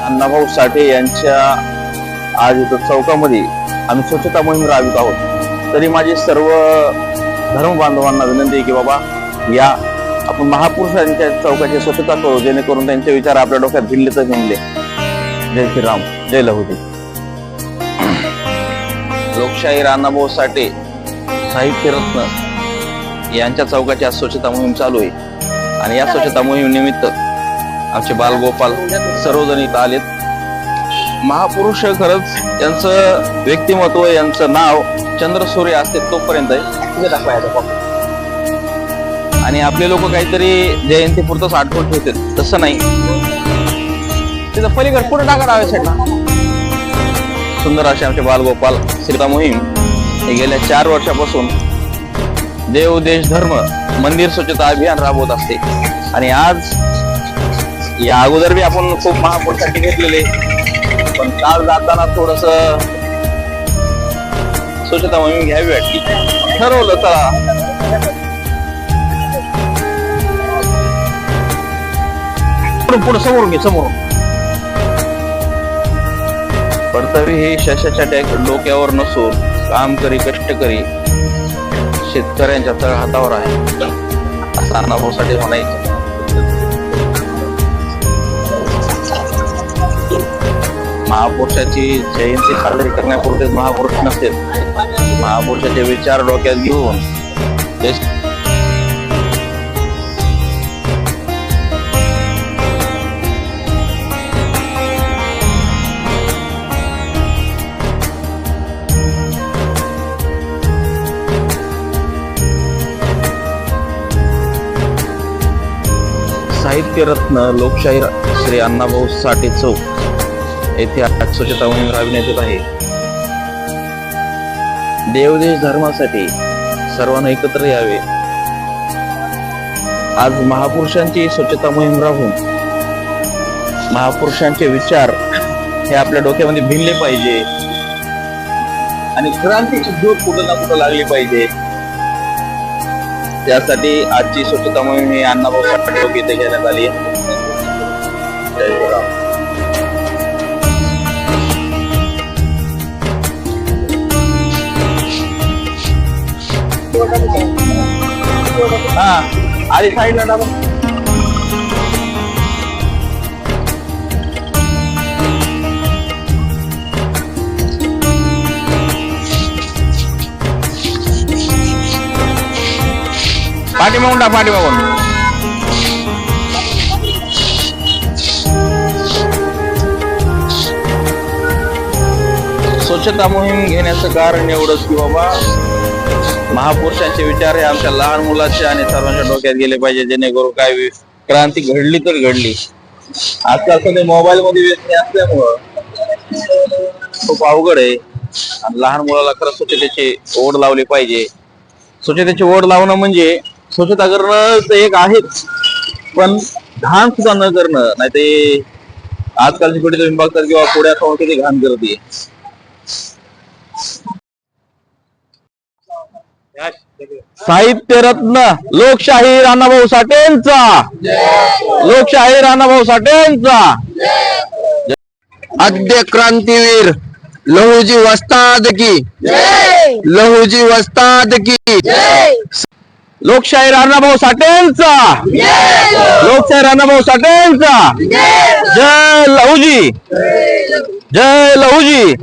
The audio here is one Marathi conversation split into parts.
अण्णाभाऊ साठे यांच्या आज इथं चौकामध्ये आम्ही स्वच्छता मोहीम राबवित आहोत। तरी माझी सर्व धर्म बांधवांना विनंती आहे की बाबा या आपण महापुरुषांच्या चौकाची स्वच्छता करू, जेणेकरून त्यांचे विचार आपल्या डोक्यात भिनले तर भिनले। जय श्रीराम, जय लहुजी। लोकशाहीर अण्णाभाऊ साठे साहित्यरत्न यांच्या चौकाची आज स्वच्छता मोहीम चालू आहे आणि या स्वच्छता मोहीम निमित्त आमचे बालगोपाल सर्वजण इथं आलेत। महापुरुष खरंच यांचं व्यक्तिमत्व, यांचं नाव चंद्रसूर्य असते तोपर्यंत आहे आणि आपले लोक काहीतरी जयंती पुरतच आठवण ठेवते, तसं नाही। तिथं पलीकडे पुढे टाका डाव्या साईडला सुंदर असे आमचे बालगोपाल स्वच्छता मोहीम हे गेल्या 4 वर्षापासून देव देश धर्म मंदिर स्वच्छता अभियान राबवत असते आणि आज या अगोदर बी आपण खूप महापुरुषांची घेतलेले, पण काल जाताना थोडस स्वच्छता मोहीम घ्यावी वाटली, ठरवलं चला। पुढे समोरून घे, समोरून। कर्तव्य हे शशाच्या डोक्यावर नसून काम करी कष्ट करी शेतकऱ्यांच्या तळहातावर आहे, असं अण्णाभाऊ साठे म्हणायचे। महापुरुषाची जयंती साजरी करण्यापुरते महापुरुष नसते, महापुरुषाचे विचार डोक्यात घेऊन साहित्यरत्न लोकशाहीर श्री अण्णाभाऊ साठे चौक येथे आज स्वच्छता मोहीम राबविण्यात येत आहे। देवदेश धर्मासाठी सर्वांना एकत्र यावे। आज महापुरुषांची स्वच्छता मोहीम राबवून महापुरुषांचे विचार हे आपल्या डोक्यामध्ये भिनले पाहिजे आणि क्रांतीची ज्योत कुठं ना कुठं लागली पाहिजे। त्यासाठी आजची स्वच्छता मोहीम ही अण्णाभाऊ साठे चौक येथे घेण्यात आली आहे। जय श्रीराम। आधी साईडला टाका। पाठीमागून टाक, पाठीमागून। स्वच्छता मोहीम घेण्याचं कारण एवढंच की बाबा महापुरुषांचे विचार हे आमच्या लहान मुलाचे आणि सर्वांच्या डोक्यात गेले पाहिजे, जेणेकरून काय क्रांती घडली तर घडली। आजकाल सध्या मोबाईल मध्ये व्यस्त असल्यामुळं खूप अवघड आहे आणि लहान मुलाला खरंच स्वच्छतेची ओढ लावली पाहिजे। स्वच्छतेची ओढ लावणं म्हणजे स्वच्छता करणं एक आहेच, पण घाण सुद्धा न करणं नाही। ते आजकालची पिढी तुम्ही बघतात किंवा पुढ्या खाऊन किती घाण करते। साहित्यरत्न लोकशाहीर अण्णाभाऊ साठेंचा, लोकशाहीर अण्णाभाऊ साठेंचा। आद्य क्रांतीवीर लहुजी वस्ताद की, लहुजी वस्ताद की। लोकशाहीर अण्णाभाऊ साठेंचा, लोकशाहीर अण्णाभाऊ साठेंचा। जय लहुजी, जय लहुजी।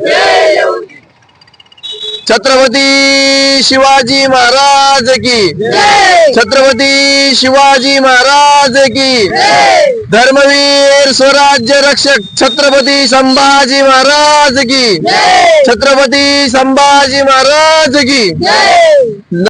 छत्रपती शिवाजी महाराज की, छत्रपती शिवाजी महाराज की। धर्मवीर स्वराज्य रक्षक छत्रपती संभाजी महाराज की, छत्रपती संभाजी महाराज की।